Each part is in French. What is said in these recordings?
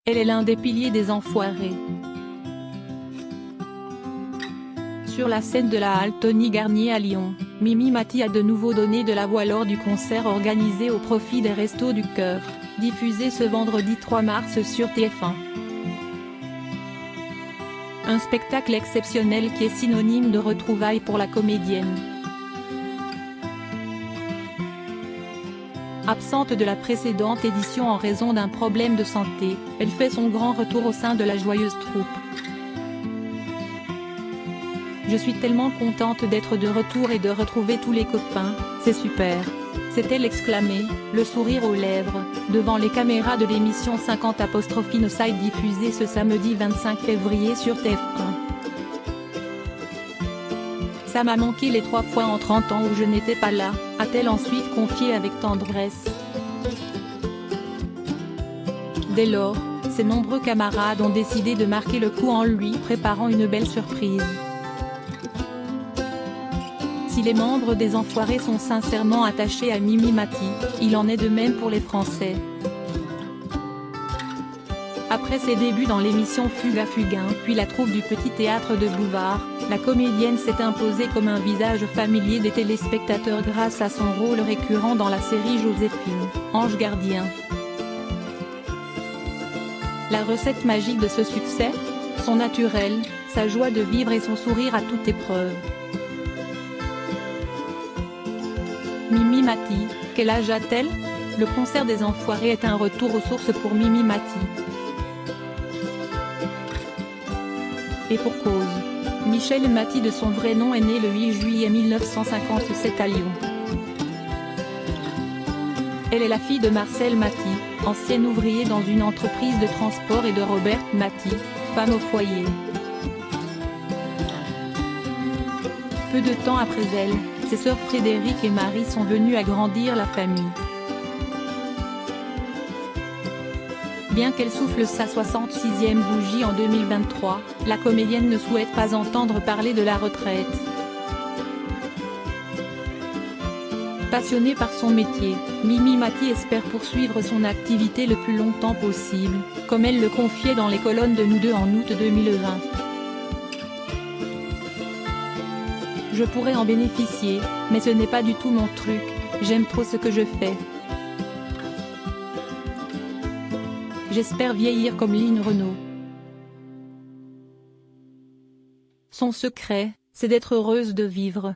Elle est l'un des piliers des Enfoirés. Sur la scène de la halle Tony Garnier à Lyon, Mimi Mati a de nouveau donné de la voix lors du concert organisé au profit des Restos du Cœur, diffusé ce vendredi 3 mars sur TF1. Un spectacle exceptionnel qui est synonyme de retrouvailles pour la comédienne. Absente de la précédente édition en raison d'un problème de santé, elle fait son grand retour au sein de la joyeuse troupe. Je suis tellement contente d'être de retour et de retrouver tous les copains, c'est super. S'est-elle exclamée, le sourire aux lèvres, devant les caméras de l'émission 50'Inside diffusée ce samedi 25 février sur TF1. Ça m'a manqué les 3 fois en 30 ans où je n'étais pas là, a-t-elle ensuite confié avec tendresse. Dès lors, ses nombreux camarades ont décidé de marquer le coup en lui préparant une belle surprise. Si les membres des Enfoirés sont sincèrement attachés à Mimi Mati, il en est de même pour les Français. Après ses débuts dans l'émission Fuga Fugain puis la troupe du Petit Théâtre de Bouvard, la comédienne s'est imposée comme un visage familier des téléspectateurs grâce à son rôle récurrent dans la série Joséphine, Ange Gardien. La recette magique de ce succès ? Son naturel, sa joie de vivre et son sourire à toute épreuve. Mimi Mati, quel âge a-t-elle ? Le concert des Enfoirés est un retour aux sources pour Mimi Mati. Et pour cause. Michel Mati de son vrai nom est né le 8 juillet 1957 à Lyon. Elle est la fille de Marcel Mati, ancien ouvrier dans une entreprise de transport et de Robert Mati, femme au foyer. Peu de temps après elle, ses sœurs Frédéric et Marie sont venues agrandir la famille. Bien qu'elle souffle sa 66e bougie en 2023, la comédienne ne souhaite pas entendre parler de la retraite. Passionnée par son métier, Mimi Mati espère poursuivre son activité le plus longtemps possible, comme elle le confiait dans les colonnes de Nous Deux en août 2020. Je pourrais en bénéficier, mais ce n'est pas du tout mon truc, j'aime trop ce que je fais. J'espère vieillir comme Line Renaud. Son secret, c'est d'être heureuse de vivre.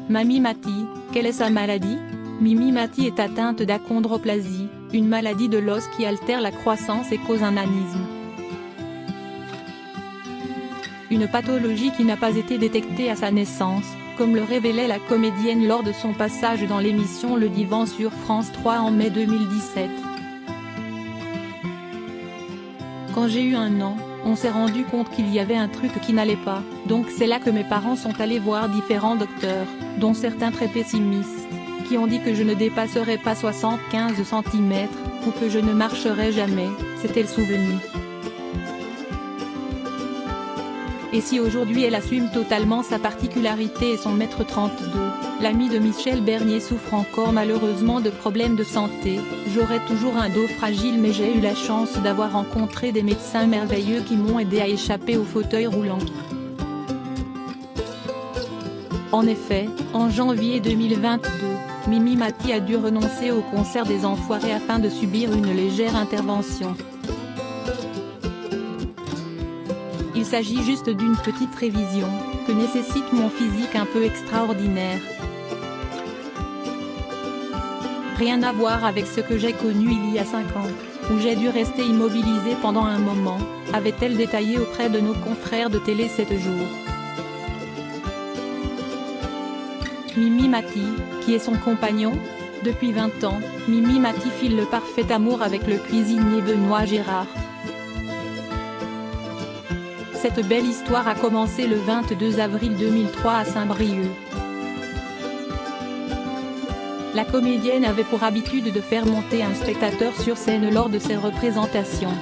Mimi Mati, quelle est sa maladie ? Mimi Mati est atteinte d'achondroplasie, une maladie de l'os qui altère la croissance et cause un nanisme. Une pathologie qui n'a pas été détectée à sa naissance, comme le révélait la comédienne lors de son passage dans l'émission Le Divan sur France 3 en mai 2017. Quand j'ai eu 1 an, on s'est rendu compte qu'il y avait un truc qui n'allait pas, donc c'est là que mes parents sont allés voir différents docteurs, dont certains très pessimistes, qui ont dit que je ne dépasserais pas 75 cm, ou que je ne marcherais jamais, c'était le souvenir. Et si aujourd'hui elle assume totalement sa particularité et son mètre 32, l'ami de Michel Bernier souffre encore malheureusement de problèmes de santé, j'aurai toujours un dos fragile mais j'ai eu la chance d'avoir rencontré des médecins merveilleux qui m'ont aidé à échapper au fauteuil roulant. En effet, en janvier 2022, Mimi Mati a dû renoncer au concert des Enfoirés afin de subir une légère intervention. Il s'agit juste d'une petite révision, que nécessite mon physique un peu extraordinaire. Rien à voir avec ce que j'ai connu il y a 5 ans, où j'ai dû rester immobilisée pendant un moment, avait-elle détaillé auprès de nos confrères de télé 7 jours. Mimi Mati, qui est son compagnon ? Depuis 20 ans, Mimi Mati file le parfait amour avec le cuisinier Benoît Gérard. Cette belle histoire a commencé le 22 avril 2003 à Saint-Brieuc. La comédienne avait pour habitude de faire monter un spectateur sur scène lors de ses représentations.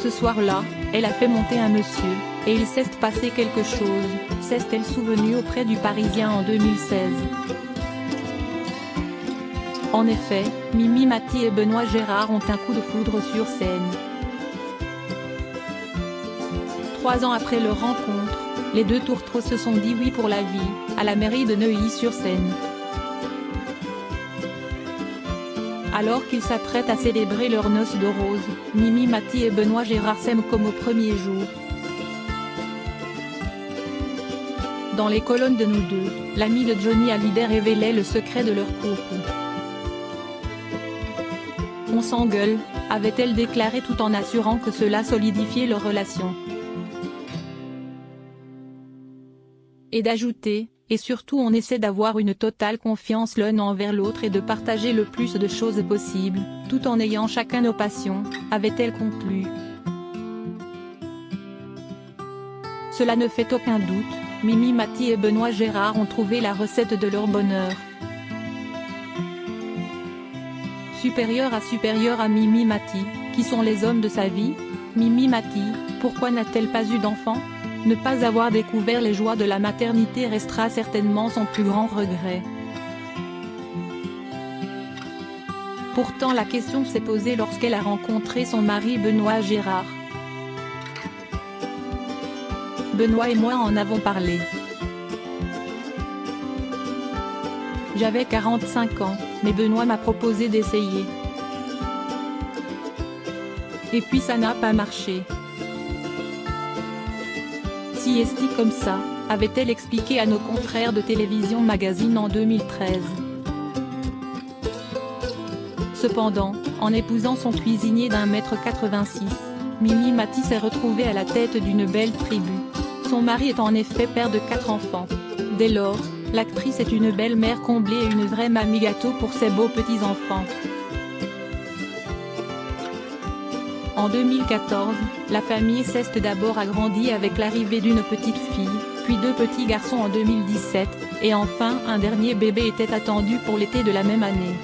Ce soir-là, elle a fait monter un monsieur, et il s'est passé quelque chose, s'est-elle souvenue auprès du Parisien en 2016. En effet, Mimi Mati et Benoît Gérard ont un coup de foudre sur scène. 3 ans après leur rencontre, les deux tourtereaux se sont dit oui pour la vie, à la mairie de Neuilly-sur-Seine. Alors qu'ils s'apprêtent à célébrer leurs noces de rose, Mimi Mati et Benoît Gérard s'aiment comme au premier jour. Dans les colonnes de Nous deux, l'ami de Johnny Hallyday révélait le secret de leur couple. On s'engueule, avait-elle déclaré tout en assurant que cela solidifiait leur relation. Et d'ajouter, et surtout on essaie d'avoir une totale confiance l'un envers l'autre et de partager le plus de choses possible, tout en ayant chacun nos passions, avait-elle conclu. Cela ne fait aucun doute, Mimi Mati et Benoît Gérard ont trouvé la recette de leur bonheur. Supérieur à Mimi Mati, qui sont les hommes de sa vie? Mimi Mati, pourquoi n'a-t-elle pas eu d'enfant? Ne pas avoir découvert les joies de la maternité restera certainement son plus grand regret. Pourtant la question s'est posée lorsqu'elle a rencontré son mari Benoît Gérard. Benoît et moi en avons parlé. J'avais 45 ans, mais Benoît m'a proposé d'essayer. Et puis ça n'a pas marché. Si esti comme ça, avait-elle expliqué à nos confrères de Télévision Magazine en 2013. Cependant, en épousant son cuisinier d'1,86 m, Mimi Mati s'est retrouvée à la tête d'une belle tribu. Son mari est en effet père de 4 enfants. Dès lors, l'actrice est une belle mère comblée et une vraie mamie gâteau pour ses beaux petits-enfants. En 2014, la famille s'est d'abord agrandie avec l'arrivée d'une petite fille, puis 2 petits garçons en 2017, et enfin un dernier bébé était attendu pour l'été de la même année.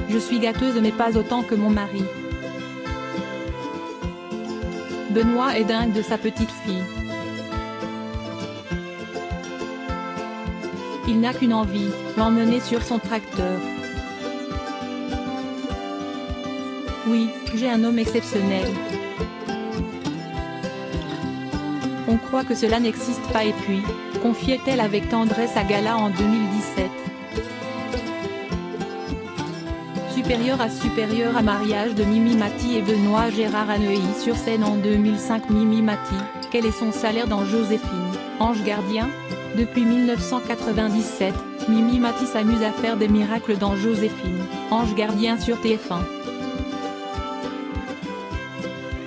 Je suis gâteuse mais pas autant que mon mari. Benoît est dingue de sa petite fille. Il n'a qu'une envie, l'emmener sur son tracteur. Oui, j'ai un homme exceptionnel. On croit que cela n'existe pas et puis, confiait-elle avec tendresse à Gala en 2017. Supérieur à mariage de Mimi Mati et Benoît Gérard à Neuilly-sur-Seine en 2005. Mimi Mati, quel est son salaire dans Joséphine, Ange Gardien? Depuis 1997, Mimi Mati s'amuse à faire des miracles dans Joséphine, Ange Gardien sur TF1.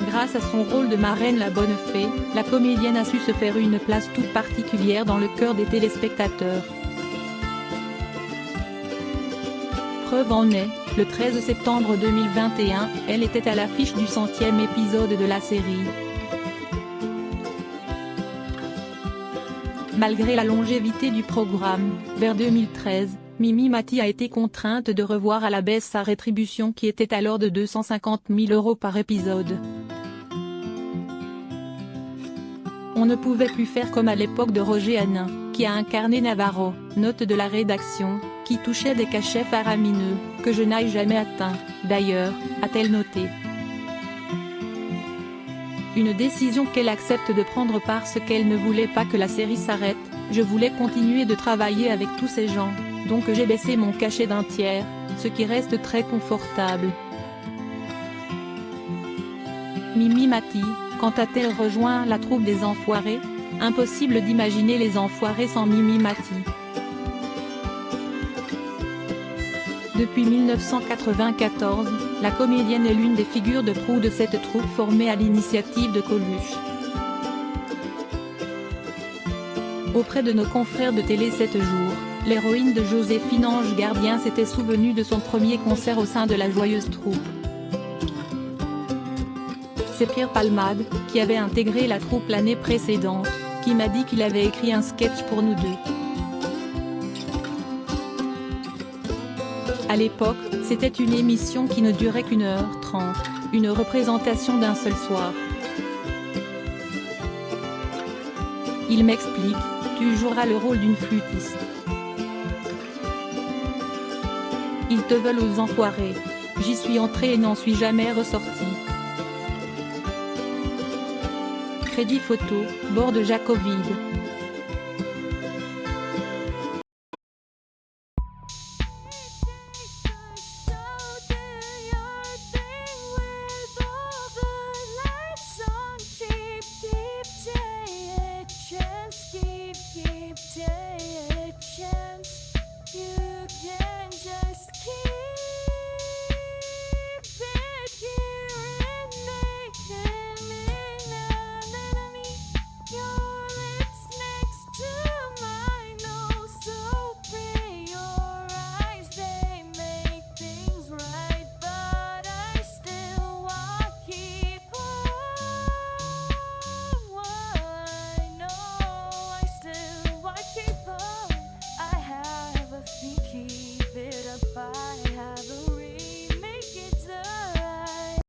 Grâce à son rôle de marraine la bonne fée, la comédienne a su se faire une place toute particulière dans le cœur des téléspectateurs. Preuve en est, le 13 septembre 2021, elle était à l'affiche du 100e épisode de la série. Malgré la longévité du programme, vers 2013, Mimi Mati a été contrainte de revoir à la baisse sa rétribution qui était alors de 250 000 € par épisode. On ne pouvait plus faire comme à l'époque de Roger Hanin, qui a incarné Navarro, note de la rédaction, qui touchait des cachets faramineux, que je n'aille jamais atteint, d'ailleurs, a-t-elle noté. Une décision qu'elle accepte de prendre parce qu'elle ne voulait pas que la série s'arrête. Je voulais continuer de travailler avec tous ces gens, donc j'ai baissé mon cachet d'un tiers, ce qui reste très confortable. Mimi Mati, quand a-t-elle rejoint la troupe des Enfoirés? Impossible d'imaginer les Enfoirés sans Mimi Mati. Depuis 1994, la comédienne est l'une des figures de proue de cette troupe formée à l'initiative de Coluche. Auprès de nos confrères de télé 7 jours, l'héroïne de Joséphine Ange Gardien s'était souvenue de son premier concert au sein de la joyeuse troupe. C'est Pierre Palmade, qui avait intégré la troupe l'année précédente, qui m'a dit qu'il avait écrit un sketch pour nous deux. À l'époque, c'était une émission qui ne durait qu'1h30, une représentation d'un seul soir. Il m'explique, tu joueras le rôle d'une flûtiste. te veulent aux enfoirés. J'y suis entré et n'en suis jamais ressorti. Crédit photo, bord de Jacovide.